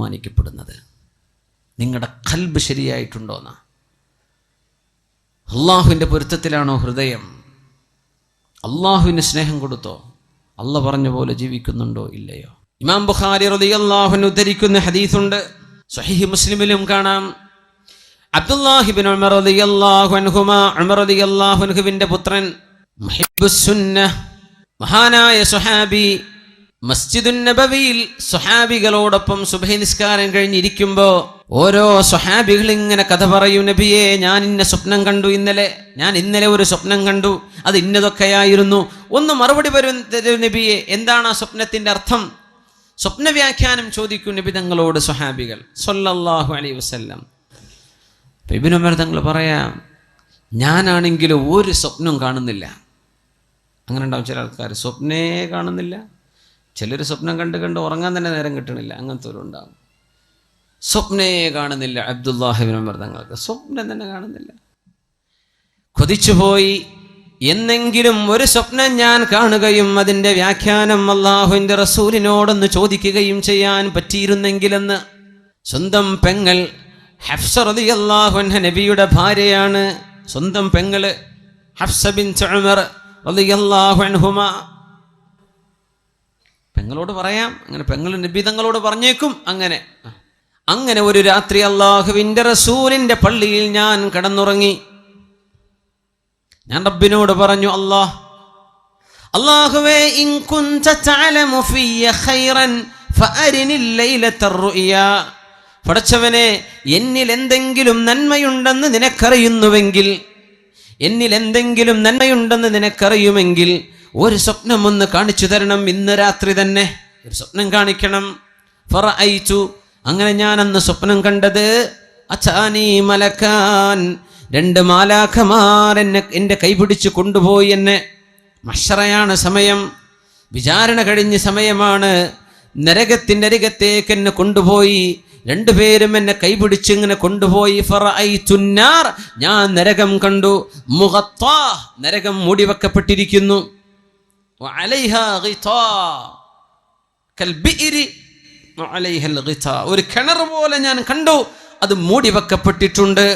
മാനിക്കപ്പെടുന്നത്. നിങ്ങളുടെ ഖൽബ് ശരിയായിട്ടുണ്ടോന്നാ? അള്ളാഹുവിൻ്റെ പൊരുത്തത്തിലാണോ ഹൃദയം? അള്ളാഹുവിന് സ്നേഹം കൊടുത്തോ? അള്ളാഹ് പറഞ്ഞ പോലെ ജീവിക്കുന്നുണ്ടോ ഇല്ലയോ? ഇമാം ബുഖാരി റളിയല്ലാഹു അൻഹു ഉദ്ധരിക്കുന്ന ഹദീസുണ്ട്, സ്വഹീഹ് മുസ്ലിമിലും കാണാം. അബ്ദുല്ലാഹി ഇബ്നു ഉമർ റളിയല്ലാഹു അൻഹുമാ, ഉമർ റളിയല്ലാഹു അൻഹുവിന്റെ പുത്രൻ, മുഹിബ്ബുസ് സുന്നഹ്, മഹാനായ സ്വഹാബി, മസ്ജിദുൻ നബവിയിൽ സ്വഹാബികളോടൊപ്പം സുബ്ഹി നിസ്കാരം കഴിഞ്ഞിരിക്കുമ്പോൾ ഓരോ സ്വഹാബികൾ ഇങ്ങനെ കഥ പറയും, നബിയെ ഞാൻ ഇന്ന സ്വപ്നം കണ്ടു, ഞാൻ ഇന്നലെ ഒരു സ്വപ്നം കണ്ടു, അത് ഇന്നതൊക്കെയായിരുന്നു. ഒന്ന് മറുപടി വരും നബിയെ, എന്താണ് ആ സ്വപ്നത്തിന്റെ അർത്ഥം? സ്വപ്ന വ്യാഖ്യാനം ചോദിക്കും നബി തങ്ങളോട് സ്വഹാബികൾ സ്വല്ലല്ലാഹു അലൈഹി വസല്ലം. ഇബ്നു ഉമർ തങ്ങൾ പറയാം, ഞാനാണെങ്കിലും ഒരു സ്വപ്നം കാണുന്നില്ല. അങ്ങനെ ഉണ്ടാവും ചില ആൾക്കാർ, സ്വപ്നേ കാണുന്നില്ല. ചിലർ സ്വപ്നം കണ്ട് ഉറങ്ങാൻ തന്നെ നേരം കിട്ടണില്ല, അങ്ങനത്തെ ഒരു ഉണ്ടാവും. സ്വപ്നേ കാണുന്നില്ല. അബ്ദുല്ലാഹി ഇബ്നു ഉമർ തങ്ങൾക്ക് സ്വപ്നം തന്നെ കാണുന്നില്ല. കൊതിച്ചുപോയി, എന്നെങ്കിലും ഒരു സ്വപ്നം ഞാൻ കാണുകയും അതിൻ്റെ വ്യാഖ്യാനം അള്ളാഹുവിൻ്റെ റസൂലിനോടൊന്ന് ചോദിക്കുകയും ചെയ്യാൻ പറ്റിയിരുന്നെങ്കിലെന്ന്. സ്വന്തം പെങ്ങൾ ഹഫ്സ റളിയല്ലാഹു അൻഹ നബിയുടെ ഭാര്യയാണ്. സ്വന്തം പെങ്ങള് ഹഫ്സ ബിൻത് ഉമർ റളിയല്ലാഹു അൻഹുമാ. പെങ്ങളോട് പറയാം, അങ്ങനെ പെങ്ങൾ നബി തങ്ങളോട് പറഞ്ഞേക്കും. അങ്ങനെ ഒരു രാത്രി അള്ളാഹുവിൻ്റെ റസൂലിൻ്റെ പള്ളിയിൽ ഞാൻ കിടന്നുറങ്ങി. ഞാൻ റബ്ബിനോട് പറഞ്ഞു, അല്ലാഹുവേ, ഇൻ കുൻത തഅലമു ഫിയ ഖൈറൻ ഫഅരിനി ലൈലത റുയാ. പടച്ചവനെ, എന്നിൽ എന്തെങ്കിലും നന്മയുണ്ടെന്ന് നിനക്കറിയുമെങ്കിൽ ഒരു സ്വപ്നം ഒന്ന് കാണിച്ചു തരണം. ഇന്ന് രാത്രി തന്നെ ഒരു സ്വപ്നം കാണിക്കണം. ഫറഅയ്തു, അങ്ങനെ ഞാൻ അന്ന് സ്വപ്നം കണ്ടത്, അതാനി മലക്കാൻ, 2 മാലാഖമാർ എൻ്റെ കൈപിടിച്ച് കൊണ്ടുപോയി എന്നെ. മഹ്ശറയാണ് സമയം, വിചാരണ കഴിഞ്ഞ സമയമാണ്. നരകത്തിൻ്റെ അരികത്തേക്ക് എന്നെ കൊണ്ടുപോയി. 2 പേരും എന്നെ കൈപിടിച്ച് ഇങ്ങനെ കൊണ്ടുപോയി. ഫറഅയ്തുന്നാർ, ഞാൻ നരകം കണ്ടു. മുഗത്താ, നരകം മൂടിവെക്കപ്പെട്ടിരിക്കുന്നു. വഅലൈഹാ ഗിതാ കൽബിഇരി വഅലൈഹൽ ഗിതാ, ഒരു കിണർ പോലെ ഞാൻ കണ്ടു, അത് മൂടിവെക്കപ്പെട്ടിട്ടുണ്ട്.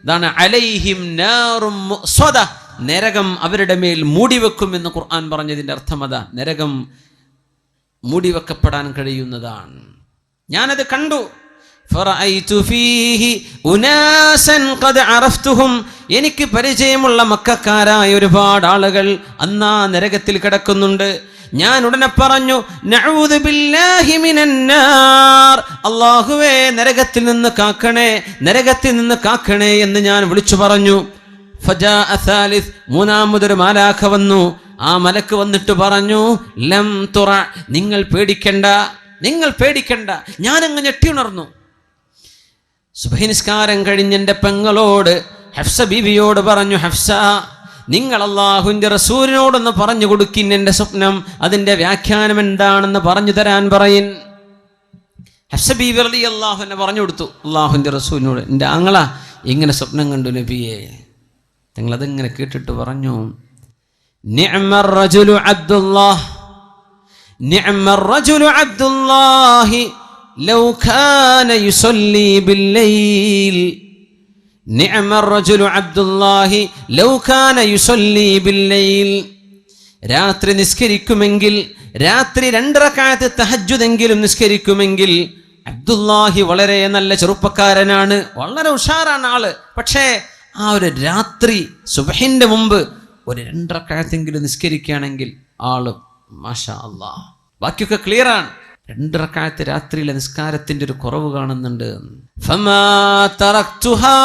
ഇതാണ് അലൈഹിം നാറും മുഅ്സദ, നരകം അവരുടെ മേൽ മൂടിവെക്കുമെന്ന് ഖുർആൻ പറഞ്ഞതിൻ്റെ അർത്ഥം അതാ. നരകം മൂടിവെക്കപ്പെടാൻ കഴിയുന്നതാണ്. ഞാനത് കണ്ടു. ഫറഅയ്തു ഫീഹി ഉനാസൻ ഖദ് അറഫ്തുഹും, എനിക്ക് പരിചയമുള്ള മക്കക്കാരായ ഒരുപാട് ആളുകൾ അന്നാ നരകത്തിൽ കിടക്കുന്നുണ്ട്. ഞാൻ ഉടനെ പറഞ്ഞു, നഊദു ബില്ലാഹി മിനന്നാർ, അല്ലാഹുവേ നരകത്തിൽ നിന്ന് കാക്കണേ എന്ന് ഞാൻ വിളിച്ചു പറഞ്ഞു. ഫജാഅ സാലിസ്, മൂന്നാമതൊരു മാലാഖ വന്നു. ആ മലക്ക് വന്നിട്ട് പറഞ്ഞു, ലം തുറ, നിങ്ങൾ പേടിക്കണ്ട. ഞാനങ്ങ് ഞെട്ടിയുണർന്നു. സുബ്ഹി നിസ്കാരം കഴിഞ്ഞ് എൻ്റെ പെങ്ങളോട് ഹഫ്സ ബീവിയോട് പറഞ്ഞു, ഹഫ്സ, നിങ്ങൾ അല്ലാഹുവിൻ്റെ റസൂലിനോടൊന്ന് പറഞ്ഞു കൊടുക്കിൻ, എൻ്റെ സ്വപ്നം അതിൻ്റെ വ്യാഖ്യാനം എന്താണെന്ന് പറഞ്ഞു തരാൻ പറയിൻ. ഹഫ്സ ബീവി റളിയല്ലാഹു അൻഹ പറഞ്ഞു കൊടുത്തു അല്ലാഹുവിൻ്റെ റസൂലിനോട്, എൻ്റെ ആങ്ങള ഇങ്ങനെ സ്വപ്നം കണ്ടു നബിയെ. നിങ്ങളതിങ്ങനെ കേട്ടിട്ട് പറഞ്ഞു, നിഅ്മർ റജുലു അബ്ദുല്ലാഹി ലൗ കാന യുസല്ലി ബില്ലൈൽ. നിഅ്മർ റജുലു അബ്ദുല്ലാഹി ലൗ കാന യുസല്ലി ബില്ലൈൽ. രാത്രി നിസ്കരിക്കുമെങ്കിൽ, രാത്രി 2 റക്അത്ത് തഹജ്ജുദെങ്കിലും നിസ്കരിക്കുമെങ്കിൽ, അബ്ദുല്ലാഹി വളരെ നല്ല ചെറുപ്പക്കാരനാണ്, വളരെ ഉഷാറാണ് ആള്. പക്ഷേ ആ ഒരു രാത്രി സുബ്ഹിന്റെ മുമ്പ് ഒരു 2 റക്അത്തെങ്കിലും നിസ്കരിക്കുകയാണെങ്കിൽ ആള് മാഷാ അല്ലാഹ്. ബാക്കിയൊക്കെ ക്ലിയറാണ്. 2 റക്അത്ത് രാത്രിയിലെ നിസ്കാരത്തിന്റെ ഒരു കുറവ് കാണുന്നുണ്ട്. ഫമാ തറക്തുഹാ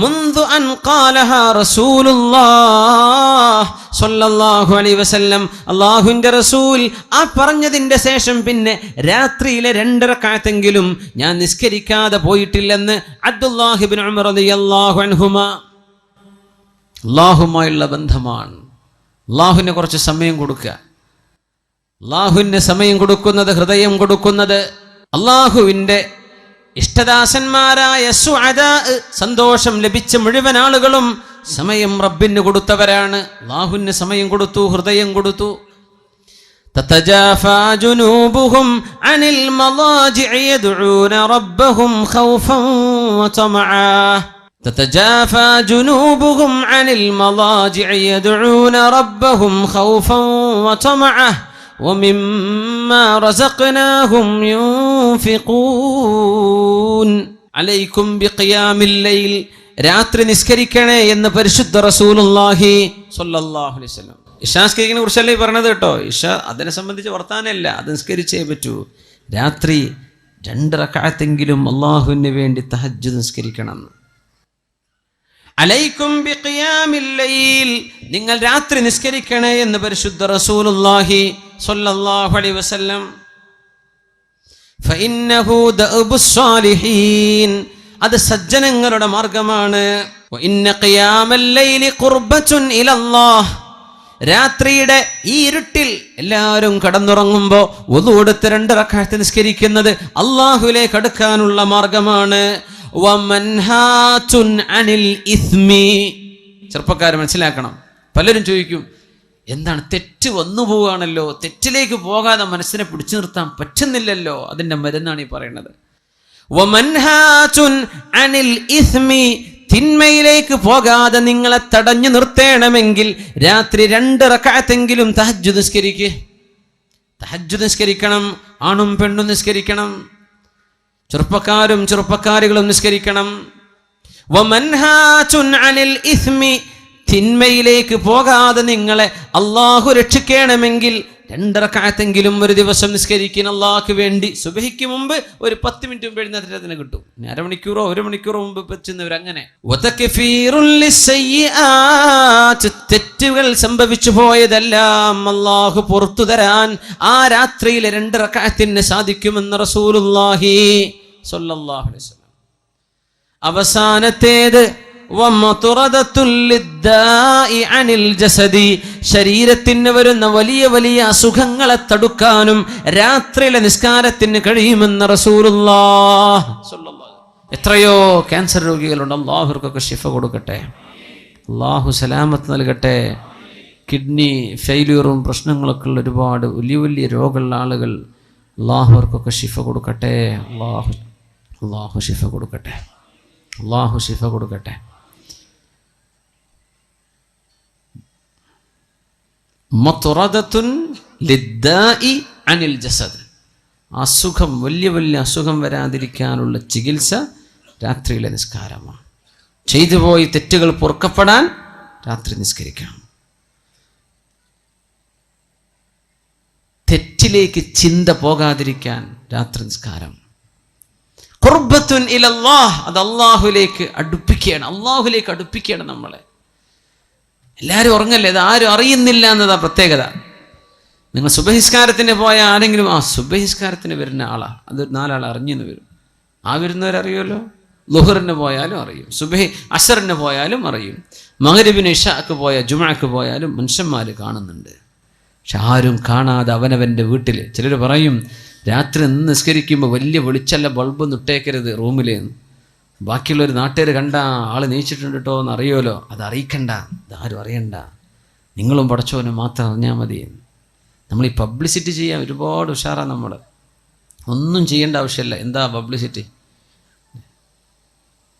മുൻദു അൻ ഖാലഹാ റസൂലുള്ളാഹ് സ്വല്ലല്ലാഹു അലൈഹി വസല്ലം. അല്ലാഹുവിന്റെ റസൂൽ ആ പറഞ്ഞതിന്റെ ശേഷം പിന്നെ രാത്രിയിലെ 2 റക്അത്തെങ്കിലും ഞാൻ നിസ്കരിക്കാതെ പോയിട്ടില്ലെന്ന് അബ്ദുല്ലാഹി ഇബ്നു ഉമർ റളിയല്ലാഹു അൻഹുമാ. അല്ലാഹുമായുള്ള ബന്ധമാണ്. അല്ലാഹുവിന് കുറച്ച് സമയം കൊടുക്കുക. അള്ളാഹുവിന് സമയം കൊടുക്കുന്നത്, ഹൃദയം കൊടുക്കുന്നത്, അള്ളാഹുവിൻ്റെ ഇഷ്ടദാസന്മാരായ സുഅദാ, സന്തോഷം ലഭിച്ച മുഴുവൻ ആളുകളും സമയം റബ്ബിന് കൊടുത്തവരാണ്. അള്ളാഹുവിന് സമയം കൊടുത്തു, ഹൃദയം കൊടുത്തു. തതജാഫാ ജുനൂബുഹും അനിൽ മളാജിഇ യദ്ഊന റബ്ബഹും ഖൗഫൻ വതമആ تتجافى جنوبهم عن المضاجع يدعون ربهم خوفا وطمعا ومما رزقناهم ينفقون عليكم بقيام الليل രാത്രി നിസ്കരിക്കണേ എന്ന് പരിശുദ്ധ റസൂലുള്ളാഹി സ്വല്ലല്ലാഹു അലൈഹി വസല്ലം. ഇശാ നിസ്കരിക്കുന്നതിനെ കുറിച്ചല്ലേ പറഞ്ഞത് കേട്ടോ. ഇശ അതിനെ സംബന്ധിച്ച് വർത്താനല്ല, അത് നിസ്കരിച്ചേ പറ്റൂ. രാത്രി 2 റക്അത്തെങ്കിലും അല്ലാഹുവിന് വേണ്ടി തഹജ്ജുദ് നിസ്കരിക്കണം. അലൈക്കും ബിഖിയാമിൽ ലൈൽ, നിങ്ങൾ രാത്രി നിസ്കരിക്കണേ എന്ന് പരിശുദ്ധ റസൂലുള്ളാഹി സ്വല്ലല്ലാഹു അലൈഹി വസല്ലം. ഫഇന്നഹു ദഅബുസ് സാലിഹീൻ, അത് സജ്ജനങ്ങളുടെ മാർഗമാണ്. വഇന്ന ഖിയാമൽ ലൈലി ഖുർബത്തുൻ ഇലല്ലാഹ്, രാത്രിയുടെ ഈ ഇരുട്ടിൽ എല്ലാവരും കടന്നുറങ്ങുമ്പോൾ വുളു എടുത്ത് 2 റക്അത്ത് നിസ്കരിക്കുന്നത് അല്ലാഹുവിലേക്ക് അടുക്കാനുള്ള മാർഗമാണ്. വമൻഹാതുൻ അനിൽ ഇസ്മി, ചെറുപ്പക്കാർ മനസ്സിലാക്കണം. പലരും ചോദിക്കും, എന്താണ് തെറ്റ് വന്നു പോവുകയാണല്ലോ, തെറ്റിലേക്ക് പോകാതെ മനസ്സിനെ പിടിച്ചു നിർത്താൻ പറ്റുന്നില്ലല്ലോ, അതിൻ്റെ മരുന്നാണ് ഈ പറയുന്നത്. വമൻഹാതുൻ അനിൽ ഇസ്മി, തിന്മയിലേക്ക് പോകാതെ നിങ്ങളെ തടഞ്ഞു നിർത്തണമെങ്കിൽ രാത്രി 2 റക്അത്തെങ്കിലും തഹജ്ജുദ് നിസ്കരിക്കുക. തഹജ്ജുദ് നിസ്കരിക്കണം, ആണും പെണ്ണും നിസ്കരിക്കണം, ചെറുപ്പക്കാരും ചെറുപ്പക്കാരികളും നിസ്കരിക്കണം. വമൻഹാതുൻ അനിൽ ഇസ്മി, തിന്മയിലേക്ക് പോകാതെ നിങ്ങളെ അല്ലാഹു രക്ഷിക്കണമെങ്കിൽ 2 റക്അത്തെങ്കിലും ഒരു ദിവസം നിസ്കരിക്കുന്ന അല്ലാഹുവിന് വേണ്ടി. സുബഹിക്ക് മുമ്പ് ഒരു 10 മിനിറ്റ് മുമ്പ് എഴുന്നേറ്റ് അതിനെ കിട്ടും. അരമണിക്കൂറോ 1 മണിക്കൂറോ മുമ്പ് വെച്ചുന്നവർ അങ്ങനെ. തെറ്റുകൾ സംഭവിച്ചു പോയതെല്ലാം അല്ലാഹു പുറത്തു തരാൻ ആ രാത്രിയിലെ 2 റക്അത്തിന് സാധിക്കുമെന്ന് റസൂലുള്ളാഹി സ്വല്ലല്ലാഹു അലൈഹി വസല്ലം. അവസാനത്തേത് ശരീരത്തിന് വരുന്ന വലിയ വലിയ അസുഖങ്ങളെ തടുക്കാനും രാത്രിയിലെ നിസ്കാരത്തിന് കഴിയുമെന്ന് റസൂലുള്ളാഹി സ്വല്ലല്ലാഹു. എത്രയോ ക്യാൻസർ രോഗികളുണ്ട്, അല്ലാഹുവർക്കൊക്കെ ശിഫ കൊടുക്കട്ടെ, അല്ലാഹു സലാമത്ത് നൽകട്ടെ. കിഡ്നി ഫെയിലിയറും പ്രശ്നങ്ങളൊക്കെ ഉള്ള ഒരുപാട് വലിയ വലിയ രോഗമുള്ള ആളുകൾ, അല്ലാഹുവർക്കൊക്കെ ശിഫ കൊടുക്കട്ടെ. അല്ലാഹു ശിഫ കൊടുക്കട്ടെ, അല്ലാഹു ശിഫ കൊടുക്കട്ടെ. മത്റദത്തുൻ ലിദ്ദാഇ അനിൽ ജസദ്, അസുഖം, വലിയ വലിയ അസുഖം വരാതിരിക്കാനുള്ള ചികിത്സ രാത്രിയിലെ നിസ്കാരമാണ്. ചെയ്തുപോയി തെറ്റുകൾ പൊറുക്കപ്പെടാൻ രാത്രി നിസ്കരിക്കണം. തെറ്റിലേക്ക് ചിന്ത പോകാതിരിക്കാൻ രാത്രി നിസ്കാരം. ഖുർബത്തുൻ ഇലല്ലാഹ്, അത് അല്ലാഹുവിലേക്ക് അടുപ്പിക്കുകയാണ്, അല്ലാഹുവിലേക്ക് അടുപ്പിക്കുകയാണ് നമ്മളെ. എല്ലാവരും ഉറങ്ങല്ലേ, അത് ആരും അറിയുന്നില്ല എന്നതാ പ്രത്യേകത. നിങ്ങൾ സുബഹിസ്കാരത്തിന് പോയ ആരെങ്കിലും സുബഹിസ്കാരത്തിന് വരുന്ന ആളാ, അത് 4 ആൾ അറിഞ്ഞെന്ന് വരും. ആ വരുന്നവരറിയുമല്ലോ. ളുഹറിന് പോയാലും അറിയും, സുബഹി അസറിന് പോയാലും അറിയും, മഗ്രിബിന് ഇശാക്ക് പോയ ജുമുഅക്ക് പോയാലും മനുഷ്യന്മാർ കാണുന്നുണ്ട്. പക്ഷെ ആരും കാണാതെ അവനവൻ്റെ വീട്ടിൽ. ചിലർ പറയും, രാത്രി നിന്ന് നിസ്കരിക്കുമ്പോൾ വലിയ വെളിച്ചല്ല, ബൾബൊന്നും ഇട്ടേക്കരുത് റൂമിലേന്ന്. ബാക്കിയുള്ളൊരു നാട്ടുകാർ കണ്ട ആൾ നീച്ചിട്ടുണ്ട് കേട്ടോ എന്ന് അറിയുമല്ലോ, അത് അറിയിക്കണ്ട, ഇതാരും അറിയണ്ട, നിങ്ങളും പടച്ചോനും മാത്രം അറിഞ്ഞാൽ മതി. നമ്മൾ ഈ പബ്ലിസിറ്റി ചെയ്യാൻ ഒരുപാട് ഉഷാറാണ്. നമ്മൾ ഒന്നും ചെയ്യേണ്ട ആവശ്യമില്ല. എന്താ പബ്ലിസിറ്റി?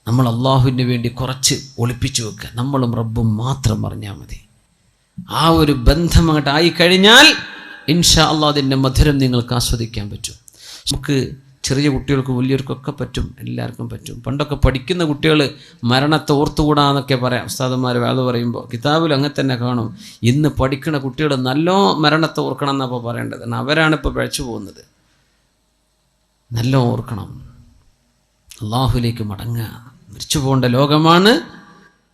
നമ്മൾ അള്ളാഹുവിന് വേണ്ടി കുറച്ച് ഒളിപ്പിച്ചു വെക്കുക, നമ്മളും റബ്ബും മാത്രം അറിഞ്ഞാൽ മതി. ആ ഒരു ബന്ധം അങ്ങോട്ട് ആയിക്കഴിഞ്ഞാൽ ഇൻഷാ അള്ളാഹ് അതിൻ്റെ മധുരം നിങ്ങൾക്ക് ആസ്വദിക്കാൻ പറ്റും. നമുക്ക് ചെറിയ കുട്ടികൾക്കും വലിയവർക്കൊക്കെ പറ്റും, എല്ലാവർക്കും പറ്റും. പണ്ടൊക്കെ പഠിക്കുന്ന കുട്ടികൾ മരണത്തെ ഓർത്തുകൂടാന്നൊക്കെ പറയാം ഉസ്താദന്മാർ അത് പറയുമ്പോൾ. കിതാബിൽ അങ്ങനെ തന്നെ കാണും. ഇന്ന് പഠിക്കുന്ന കുട്ടികൾ നല്ലോ മരണത്തെ ഓർക്കണം എന്നപ്പോൾ പറയേണ്ടത്. അവരാണിപ്പോൾ പിഴച്ചു പോകുന്നത്. നല്ല ഓർക്കണം, അള്ളാഹുലേക്ക് മടങ്ങുക. മരിച്ചു പോകേണ്ട ലോകമാണ്.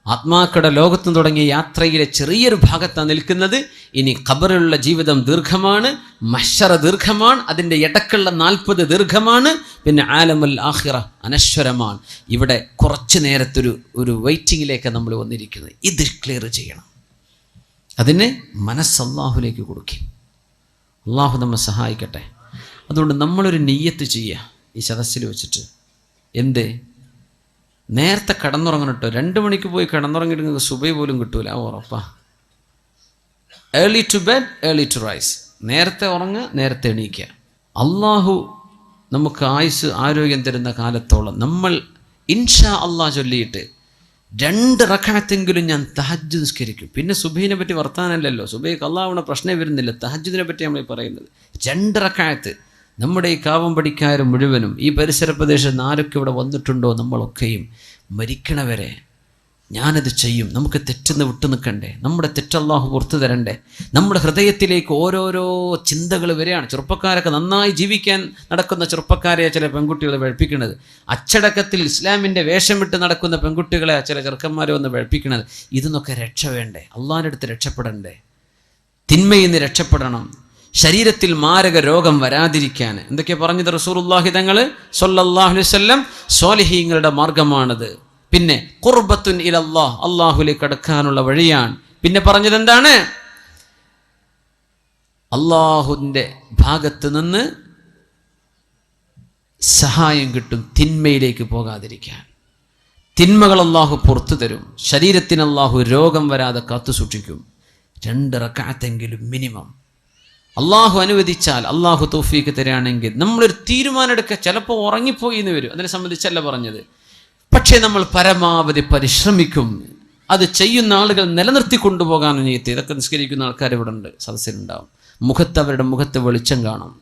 ആത്മാക്കളുടെ ലോകത്തും തുടങ്ങിയ യാത്രയിലെ ചെറിയൊരു ഭാഗത്താണ് നിൽക്കുന്നത്. ഇനി ഖബറിലുള്ള ജീവിതം ദീർഘമാണ്, മഹ്ശറ ദീർഘമാണ്, അതിൻ്റെ ഇടക്കുള്ള 40 ദീർഘമാണ്, പിന്നെ ആലമുൽ ആഖിറ അനശ്വരമാണ്. ഇവിടെ കുറച്ച് നേരത്തൊരു വെയിറ്റിങ്ങിലേക്ക് നമ്മൾ വന്നിരിക്കുന്നത്. ഇത് ക്ലിയർ ചെയ്യണം. അതിന് മനസ്സ് അള്ളാഹുലേക്ക് കൊടുക്കും. അള്ളാഹു നമ്മെ സഹായിക്കട്ടെ. അതുകൊണ്ട് നമ്മളൊരു നിയ്യത്ത് ചെയ്യുക ഈ സദസ്സിൽ വെച്ചിട്ട്. എന്തേ? നേരത്തെ കിടന്നുറങ്ങണം കേട്ടോ. 2 മണിക്ക് പോയി കിടന്നുറങ്ങിയിട്ട് സുബഹി പോലും കിട്ടൂല, ഉറപ്പാ. Early to bed, early to rise. നേരത്തെ ഉറങ്ങുക, നേരത്തെ എണീക്കുക. അള്ളാഹു നമുക്ക് ആയുസ് ആരോഗ്യം തരുന്ന കാലത്തോളം നമ്മൾ ഇൻഷാ അള്ളാഹ് ചൊല്ലിയിട്ട് 2 റക്അത്തെങ്കിലും ഞാൻ തഹജ്ജുദ് നിസ്കരിക്കും. പിന്നെ സുബഹിനെ പറ്റി വർത്താനല്ലല്ലോ, സുബഹിക്ക് അള്ളാഹുവിനെ പ്രശ്നമേ വരുന്നില്ല. തഹജ്ജുദിനെ പറ്റി നമ്മൾ പറയുന്നത് 2 റക്അത്ത്. നമ്മുടെ ഈ കാവമ്പടിക്കാർ മുഴുവനും ഈ പരിസര പ്രദേശത്ത് ആരൊക്കെ ഇവിടെ വന്നിട്ടുണ്ടോ നമ്മളൊക്കെയും മരിക്കണവരെ ഞാനത് ചെയ്യും. നമുക്ക് തെറ്റെന്ന് വിട്ടു നിൽക്കണ്ടേ? നമ്മുടെ തെറ്റല്ലാഹു പുറത്തു തരണ്ടേ? നമ്മുടെ ഹൃദയത്തിലേക്ക് ഓരോരോ ചിന്തകൾ വരികയാണ്. ചെറുപ്പക്കാരൊക്കെ നന്നായി ജീവിക്കാൻ നടക്കുന്ന ചെറുപ്പക്കാരെ ചില പെൺകുട്ടികളെ വഴപ്പിക്കുന്നത്, അച്ചടക്കത്തിൽ ഇസ്ലാമിൻ്റെ വേഷം വിട്ട് നടക്കുന്ന പെൺകുട്ടികളെ ചില ചെറുക്കന്മാരെ വന്ന് വഴപ്പിക്കുന്നത്. ഇതിന്നൊക്കെ രക്ഷ വേണ്ടേ? അള്ളാഹിൻ്റെ അടുത്ത് രക്ഷപ്പെടണ്ടേ? തിന്മയിൽ നിന്ന് രക്ഷപ്പെടണം. ശരീരത്തിൽ മാരക രോഗം വരാതിരിക്കാൻ എന്തൊക്കെയാ പറഞ്ഞത് റസൂലുള്ളാഹി തങ്ങൾ സ്വല്ലല്ലാഹു അലൈഹി വസല്ലം? സ്വാലിഹീങ്ങളുടെ മാർഗമാണത്. പിന്നെ ഖുർബത്തുൻ ഇലല്ലാഹ്, അള്ളാഹുലേക്ക് അടുക്കാനുള്ള വഴിയാണ്. പിന്നെ പറഞ്ഞത് എന്താണ്? അള്ളാഹുവിൻ്റെ ഭാഗത്ത് നിന്ന് സഹായം കിട്ടും തിന്മയിലേക്ക് പോകാതിരിക്കാൻ. തിന്മകൾ അള്ളാഹു പുറത്തു തരും. ശരീരത്തിന് അള്ളാഹു രോഗം വരാതെ കാത്തു സൂക്ഷിക്കും. 2 റക്അത്തെങ്കിലും മിനിമം. അള്ളാഹു അനുവദിച്ചാൽ, അള്ളാഹു തൗഫീക്ക് തരികയാണെങ്കിൽ നമ്മളൊരു തീരുമാനം എടുക്കുക. ചിലപ്പോൾ ഉറങ്ങിപ്പോയി എന്ന് വരും, അതിനെ സംബന്ധിച്ചല്ല പറഞ്ഞത്. പക്ഷേ നമ്മൾ പരമാവധി പരിശ്രമിക്കും. അത് ചെയ്യുന്ന ആളുകൾ നിലനിർത്തി കൊണ്ടുപോകാൻ നീയത്ത്. ഇതൊക്കെ നിസ്കരിക്കുന്ന ആൾക്കാർ ഇവിടെ ഉണ്ട്, സദസ്സിലുണ്ടാവും. അവരുടെ മുഖത്ത് വെളിച്ചം കാണും.